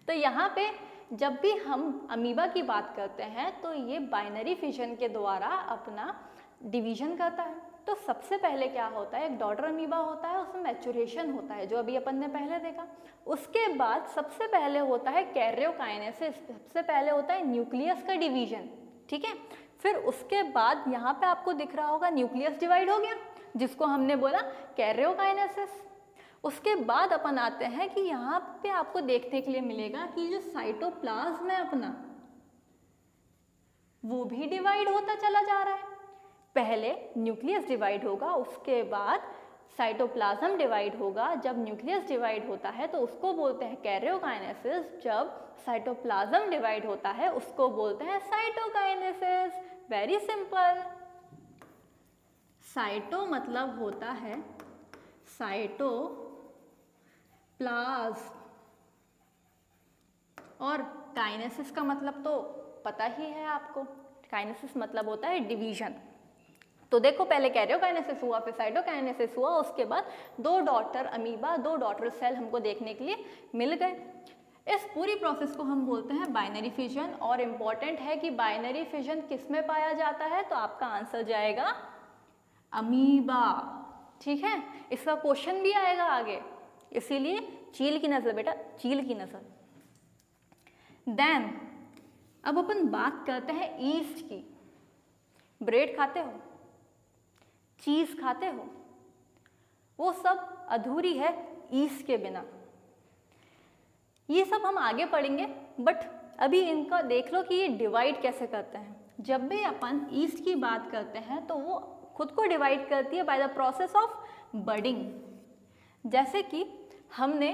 [SPEAKER 1] तो यहाँ पे जब भी हम अमीबा की बात करते हैं तो ये बाइनरी फिजन के द्वारा अपना डिवीजन करता है। तो सबसे पहले क्या होता है, एक डॉटर अमीबा होता है, उसमें मैचुरेशन होता है, जो अभी अपन ने पहले देखा। उसके बाद सबसे पहले होता है कैरियोकाइनेसिस, सबसे पहले होता है न्यूक्लियस का डिवीजन, ठीक है। फिर उसके बाद यहाँ पे आपको दिख रहा होगा न्यूक्लियस डिवाइड हो गया, जिसको हमने बोला कैरियोकाइनेसिस। उसके बाद अपन आते हैं कि यहाँ पे आपको देखने के लिए मिलेगा कि जो साइटोप्लाज्म है अपना, वो भी डिवाइड होता चला जा रहा है। पहले न्यूक्लियस डिवाइड होगा, उसके बाद साइटोप्लाज्म डिवाइड होगा। जब न्यूक्लियस डिवाइड होता है तो उसको बोलते हैं कैरियोकाइनेसिस। जब साइटोप्लाज्म डिवाइड होता है उसको बोलते हैं साइटोकाइनेसिस। Very simple. साइटो मतलब होता है साइटोप्लाज्म और काइनेसिस का मतलब तो पता ही है आपको। काइनेसिस मतलब होता है डिवीजन। तो देखो, पहले कैरियोकाइनेसिस हुआ, फिर साइटोकाइनेसिस हुआ, उसके बाद 2 डॉटर अमीबा, 2 डॉटर सेल हमको देखने के लिए मिल गए। इस पूरी प्रोसेस को हम बोलते हैं बाइनरी फिजन। और इम्पॉर्टेंट है कि बाइनरी फिजन किस में पाया जाता है, तो आपका आंसर जाएगा अमीबा। ठीक है, इसका क्वेश्चन भी आएगा आगे, इसीलिए चील की नजर बेटा, चील की नजर। देन अब अपन बात करते हैं ईस्ट की। ब्रेड खाते हो, चीज खाते हो, वो सब अधूरी है ईस्ट के बिना। ये सब हम आगे पढ़ेंगे, बट अभी इनका देख लो कि ये डिवाइड कैसे करते हैं। जब भी अपन ईस्ट की बात करते हैं तो वो खुद को डिवाइड करती है by the process of budding. जैसे कि हमने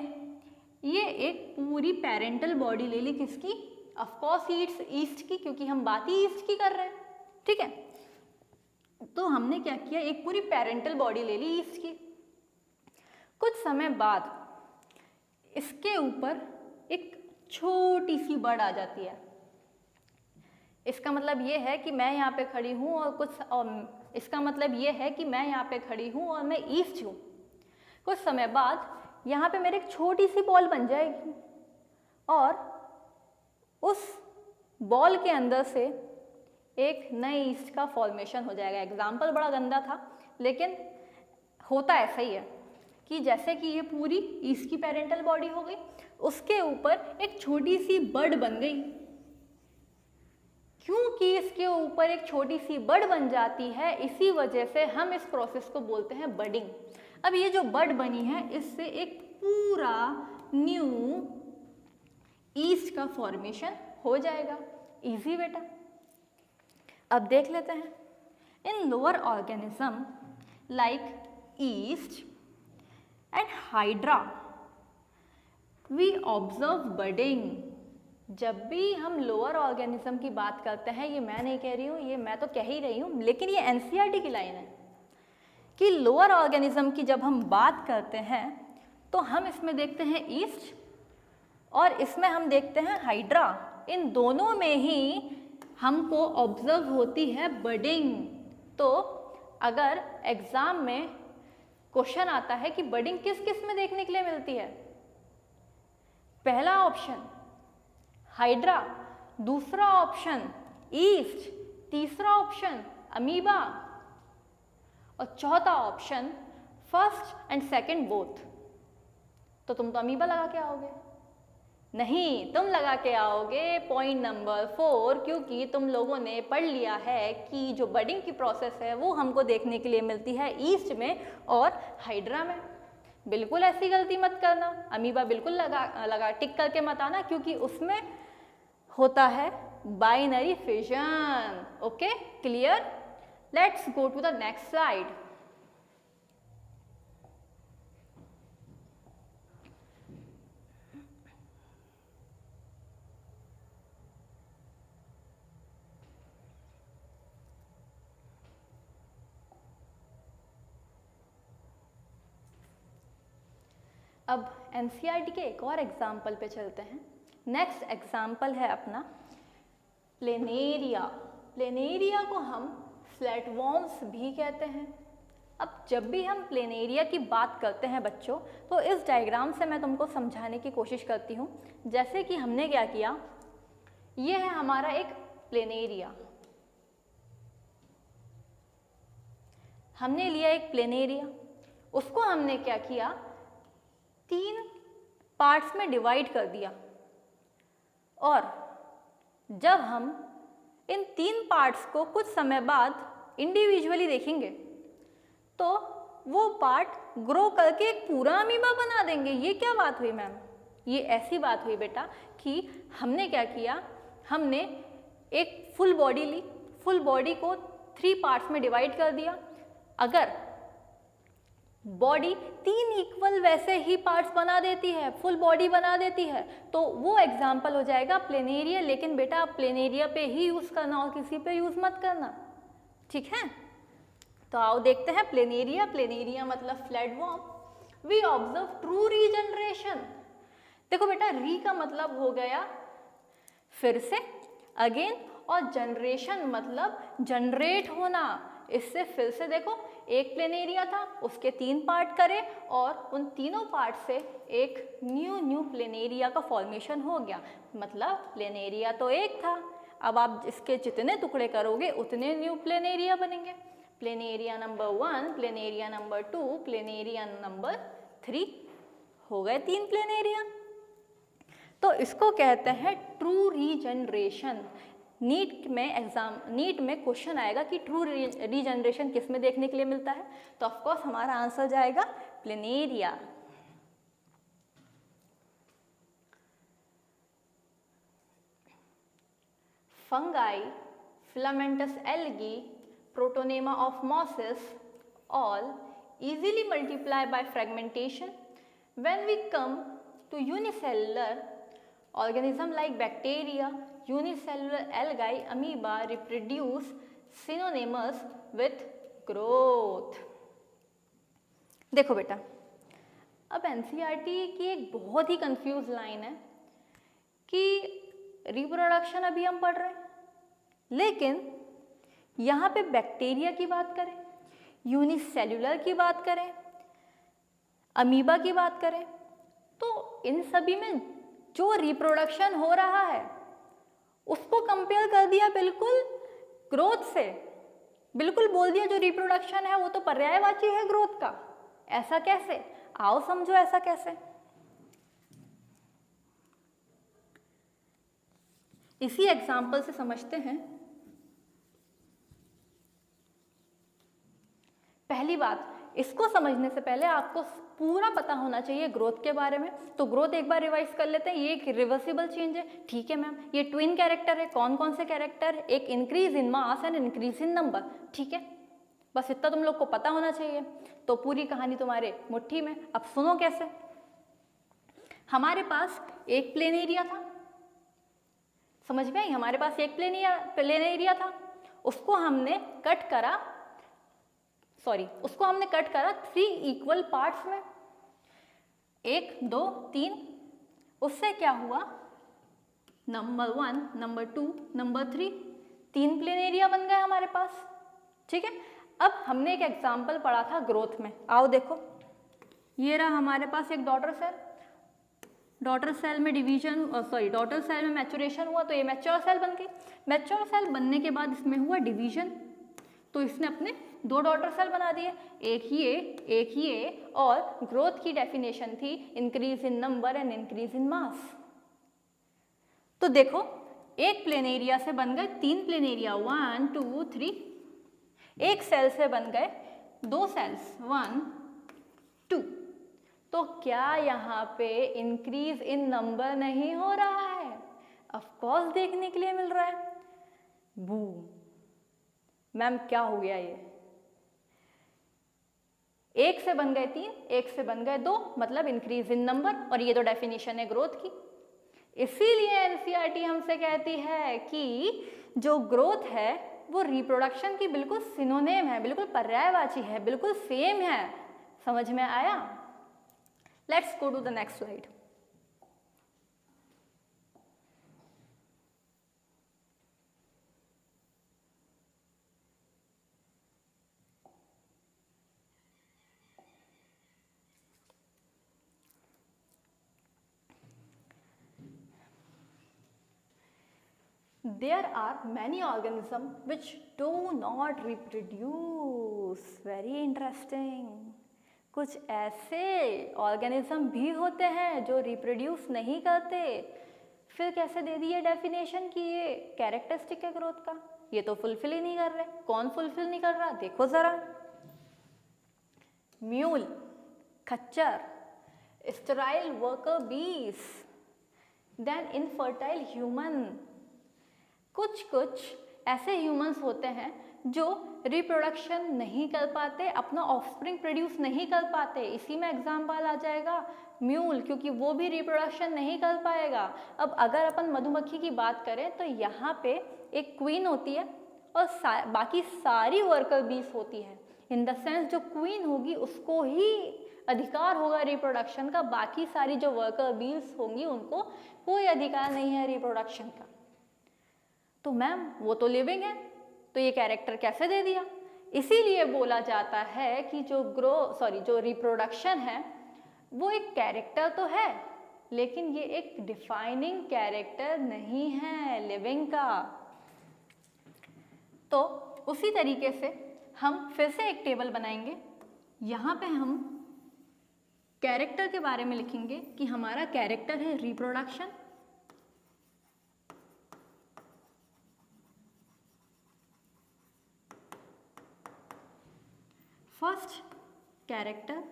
[SPEAKER 1] ये एक पूरी पेरेंटल बॉडी ले ली, किसकी? ऑफ कोर्स ईस्ट की, क्योंकि हम बात ही ईस्ट की कर रहे हैं। ठीक है, तो हमने क्या किया, एक पूरी पेरेंटल बॉडी ले ली ईस्ट की। कुछ समय बाद इसके ऊपर एक छोटी सी बर्ड आ जाती है। इसका मतलब ये है कि मैं यहाँ पे खड़ी हूँ इसका मतलब ये है कि मैं यहाँ पे खड़ी हूँ और मैं ईस्ट हूँ। कुछ समय बाद यहाँ पे मेरे एक छोटी सी बॉल बन जाएगी और उस बॉल के अंदर से एक नए ईस्ट का फॉर्मेशन हो जाएगा। एग्जाम्पल बड़ा गंदा था, लेकिन होता ऐसा ही है कि जैसे कि ये पूरी ईस्ट की पेरेंटल बॉडी हो गई, उसके ऊपर एक छोटी सी बर्ड बन गई। क्योंकि इसके ऊपर एक छोटी सी बर्ड बन जाती है, इसी वजह से हम इस प्रोसेस को बोलते हैं बडिंग। अब ये जो बर्ड बनी है, इससे एक पूरा न्यू ईस्ट का फॉर्मेशन हो जाएगा। इजी बेटा। अब देख लेते हैं, in lower organism like yeast and hydra we observe budding. जब भी हम लोअर ऑर्गेनिज्म की बात करते हैं, ये मैं नहीं कह रही हूँ, ये मैं तो कह ही रही हूँ, लेकिन ये एनसीईआरटी की लाइन है कि लोअर ऑर्गेनिज्म की जब हम बात करते हैं तो हम इसमें देखते हैं ईस्ट और इसमें हम देखते हैं हाइड्रा। इन दोनों में ही हमको ऑब्जर्व होती है बडिंग। तो अगर एग्जाम में क्वेश्चन आता है कि बडिंग किस किस में देखने के लिए मिलती है, पहला ऑप्शन हाइड्रा, दूसरा ऑप्शन ईस्ट, तीसरा ऑप्शन अमीबा और चौथा option first and second both. तो तुम तो अमीबा लगा के आओगे? नहीं, तुम लगा के आओगे पॉइंट नंबर 4, क्योंकि तुम लोगों ने पढ़ लिया है कि जो बडिंग की प्रोसेस है वो हमको देखने के लिए मिलती है ईस्ट में और हाइड्रा में। बिल्कुल ऐसी गलती मत करना, अमीबा बिल्कुल लगा टिक करके मत आना, क्योंकि उसमें होता है binary fission. Okay, clear? Let's go to the next slide. अब एनसीईआरटी के एक और एग्जाम्पल पे चलते हैं। नेक्स्ट एग्जाम्पल है अपना प्लेनेरिया। प्लेनेरिया को हम फ्लैटवॉर्म्स भी कहते हैं। अब जब भी हम प्लेनेरिया की बात करते हैं बच्चों, तो इस डायग्राम से मैं तुमको समझाने की कोशिश करती हूँ। जैसे कि हमने क्या किया, ये है हमारा एक प्लेनेरिया, हमने लिया एक प्लेनेरिया, उसको हमने क्या किया, 3 पार्ट्स में डिवाइड कर दिया। और जब हम इन 3 पार्ट्स को कुछ समय बाद इंडिविजुअली देखेंगे तो वो पार्ट ग्रो करके एक पूरा अमीबा बना देंगे। ये क्या बात हुई मैम? ये ऐसी बात हुई बेटा कि हमने क्या किया, हमने एक फुल बॉडी ली, फुल बॉडी को 3 पार्ट्स में डिवाइड कर दिया। अगर बॉडी 3 इक्वल वैसे ही पार्ट्स बना देती है, फुल बॉडी बना देती है, तो वो एग्जाम्पल हो जाएगा प्लेनेरिया। लेकिन बेटा आप प्लेनेरिया पे ही यूज करना और किसी पे यूज मत करना, ठीक है? तो आओ देखते हैं प्लेनेरिया। प्लेनेरिया मतलब flatworm. We observe true regeneration. देखो बेटा, री का मतलब हो गया फिर से, अगेन, और जनरेशन मतलब जनरेट होना। इससे फिर से देखो, एक प्लेनेरिया था, उसके 3 पार्ट करे और उन तीनों पार्ट से एक न्यू प्लेनेरिया का फॉर्मेशन हो गया। मतलब प्लेनेरिया तो एक था, अब आप इसके जितने टुकड़े करोगे उतने न्यू प्लेनेरिया बनेंगे। Planaria number 1, planaria number 2, planaria number 3, हो गए 3 प्लेनेरिया। तो इसको कहते हैं ट्रू रीजनरेशन। नीट में क्वेश्चन आएगा कि ट्रू रीजनरेशन किस में देखने के लिए मिलता है, तो ऑफ कोर्स हमारा आंसर जाएगा planaria. Fungi, filamentous algae, protonema of mosses, all easily multiply by fragmentation. When we come to unicellular organism like bacteria, unicellular algae, amoeba reproduce synonymous with growth. देखो बेटा, अब एनसीईआरटी की एक बहुत ही confuse line है कि reproduction अभी हम पढ़ रहे हैं, लेकिन यहाँ पे बैक्टीरिया की बात करें, यूनिसेल्युलर की बात करें, अमीबा की बात करें, तो इन सभी में जो रिप्रोडक्शन हो रहा है उसको कंपेयर कर दिया बिल्कुल ग्रोथ से। बिल्कुल बोल दिया जो रिप्रोडक्शन है वो तो पर्यायवाची है ग्रोथ का। ऐसा कैसे? आओ समझो ऐसा कैसे। इसी एग्जाम्पल से समझते हैं। पहली बात, इसको समझने से पहले आपको पूरा पता होना चाहिए ग्रोथ के बारे में। तो ग्रोथ एक बार रिवाइज कर लेते हैं। ये एक रिवर्सिबल चेंज है, ठीक है मैम। ये ट्विन कैरेक्टर है। कौन कौन से कैरेक्टर? एक increase in mass and increase in number, ठीक है। बस इतना तुम लोग को पता होना चाहिए, तो पूरी कहानी तुम्हारे मुट्ठी में। अब सुनो कैसे। हमारे पास एक प्लेनेरिया था, समझ में आई? हमारे पास एक प्लेनेरिया था, उसको हमने कट करा, उसको हमने कट करा 3 इक्वल पार्ट्स में, 1, 2, 3। उससे क्या हुआ? नंबर 1, नंबर 2, नंबर 3, 3 प्लेनेरिया बन गए हमारे पास, ठीक है। अब हमने एक एग्जाम्पल पढ़ा था ग्रोथ में। आओ देखो, ये रहा हमारे पास एक डॉटर सेल। डॉटर सेल में डॉटर सेल में मैचुरेशन हुआ तो ये मैच्योर सेल बन गई। मैच्योर सेल बनने के बाद इसमें हुआ डिवीजन, तो इसने अपने 2 डॉटर सेल बना दिए, एक ये, और ग्रोथ की डेफिनेशन थी increase in number and increase in mass. तो देखो, एक प्लेनेरिया से बन गए 3 प्लेनेरिया, 1, 2, 3। एक सेल से बन गए 2 सेल्स, 1, 2। तो क्या यहाँ पे इंक्रीज इन नंबर नहीं हो रहा है? ऑफ कोर्स देखने के लिए मिल रहा है। बूम मैम, क्या हो गया? ये एक से बन गए 3, एक से बन गए 2, मतलब इंक्रीज इन नंबर, और ये तो डेफिनेशन है ग्रोथ की। इसीलिए एनसीईआरटी हमसे कहती है कि जो ग्रोथ है वो रिप्रोडक्शन की बिल्कुल सिनोनिम है, बिल्कुल पर्यायवाची है, बिल्कुल सेम है। समझ में आया? Let's go to the next slide. There are many organisms which do not reproduce. Very interesting. कुछ ऐसे ऑर्गेनिज्म भी होते हैं जो रिप्रोड्यूस नहीं करते। फिर कैसे दे दी है डेफिनेशन कि ये कैरेक्टरिस्टिक है ग्रोथ का? ये तो फुलफिल ही नहीं कर रहे। कौन फुलफिल नहीं कर रहा? देखो जरा। म्यूल खच्चर, स्टेराइल वर्कर बीस, देन इनफर्टाइल ह्यूमन। कुछ ऐसे ह्यूमंस होते हैं जो रिप्रोडक्शन नहीं कर पाते, अपना ऑफस्प्रिंग प्रोड्यूस नहीं कर पाते, इसी में एग्जाम्पल आ जाएगा म्यूल, क्योंकि वो भी रिप्रोडक्शन नहीं कर पाएगा। अब अगर अपन मधुमक्खी की बात करें तो यहाँ पे एक क्वीन होती है और बाकी सारी वर्कर बीस होती है। इन द सेंस जो क्वीन होगी उसको ही अधिकार होगा रिप्रोडक्शन का, बाकी सारी जो वर्कर बीस होंगी उनको कोई अधिकार नहीं है रिप्रोडक्शन का। तो मैम वो तो लिविंग है, तो ये कैरेक्टर कैसे दे दिया? इसीलिए बोला जाता है कि जो रिप्रोडक्शन है वो एक कैरेक्टर तो है, लेकिन ये एक डिफाइनिंग कैरेक्टर नहीं है लिविंग का। तो उसी तरीके से हम फिर से एक टेबल बनाएंगे। यहाँ पे हम कैरेक्टर के बारे में लिखेंगे कि हमारा कैरेक्टर है reproduction, first character,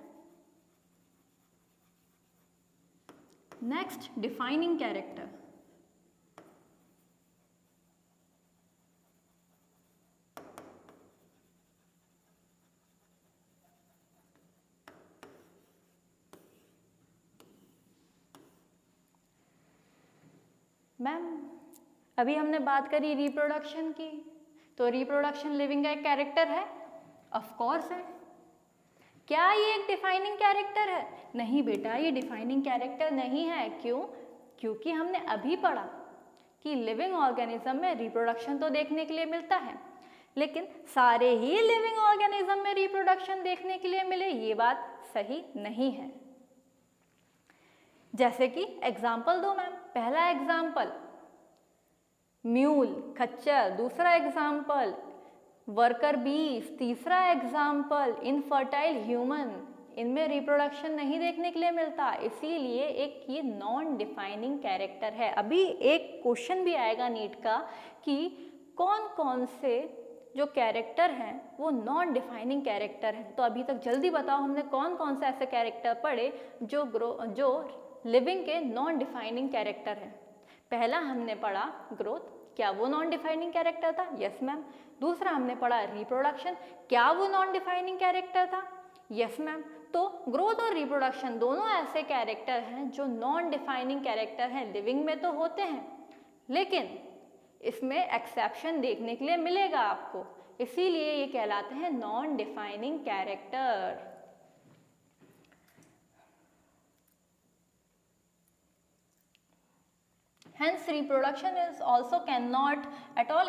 [SPEAKER 1] next defining character, ma'am अभी हमने बात करी रिप्रोडक्शन की, तो रिप्रोडक्शन लिविंग का एक कैरेक्टर है? ऑफ कोर्स है। क्या ये एक डिफाइनिंग कैरेक्टर है? नहीं बेटा, ये डिफाइनिंग कैरेक्टर नहीं है। क्यों? क्योंकि हमने अभी पढ़ा कि लिविंग ऑर्गेनिज्म में रिप्रोडक्शन तो देखने के लिए मिलता है, लेकिन सारे ही लिविंग ऑर्गेनिज्म में रिप्रोडक्शन देखने के लिए मिले, ये बात सही नहीं है। जैसे कि एग्जाम्पल दो मैम। पहला एग्जाम्पल म्यूल खच्चर, दूसरा एग्जाम्पल वर्कर बीस, तीसरा एग्जाम्पल इनफर्टाइल ह्यूमन। इनमें रिप्रोडक्शन नहीं देखने के लिए मिलता, इसीलिए एक ये नॉन डिफाइनिंग कैरेक्टर है। अभी एक क्वेश्चन भी आएगा नीट का कि कौन कौन से जो कैरेक्टर हैं वो नॉन डिफाइनिंग कैरेक्टर हैं। तो अभी तक जल्दी बताओ, हमने कौन कौन से ऐसे कैरेक्टर पढ़े जो लिविंग के नॉन डिफाइनिंग कैरेक्टर हैं। पहला हमने पढ़ा ग्रोथ, क्या वो नॉन डिफाइनिंग कैरेक्टर था? Yes ma'am. दूसरा हमने पढ़ा रिप्रोडक्शन, क्या वो नॉन डिफाइनिंग कैरेक्टर था? Yes ma'am. तो ग्रोथ और रिप्रोडक्शन दोनों ऐसे कैरेक्टर हैं जो नॉन डिफाइनिंग कैरेक्टर हैं। लिविंग में तो होते हैं, लेकिन इसमें एक्सेप्शन देखने के लिए मिलेगा आपको, इसीलिए ये कहलाते हैं non defining character. Hence, reproduction is also cannot at all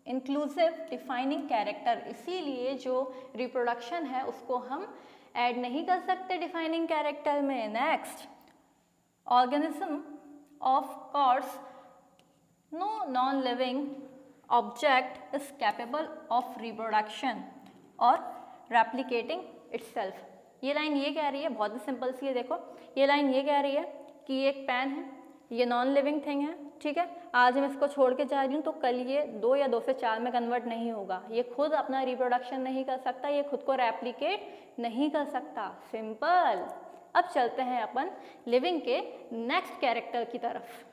[SPEAKER 1] inclusive defining character। इसीलिए जो reproduction है उसको हम ऐड नहीं कर सकते डिफाइनिंग कैरेक्टर में। Next, organism of course no non-living object is capable of reproduction or replicating itself। ये लाइन ये कह रही है, बहुत ही सिंपल सी है, देखो ये लाइन ये कह रही है कि एक पेन है, ये नॉन लिविंग थिंग है, ठीक है। आज मैं इसको छोड़ के जा रही हूँ तो कल ये 2 या 2 से 4 में कन्वर्ट नहीं होगा। ये खुद अपना रिप्रोडक्शन नहीं कर सकता, ये खुद को रेप्लिकेट नहीं कर सकता। सिंपल। अब चलते हैं अपन लिविंग के नेक्स्ट कैरेक्टर की तरफ।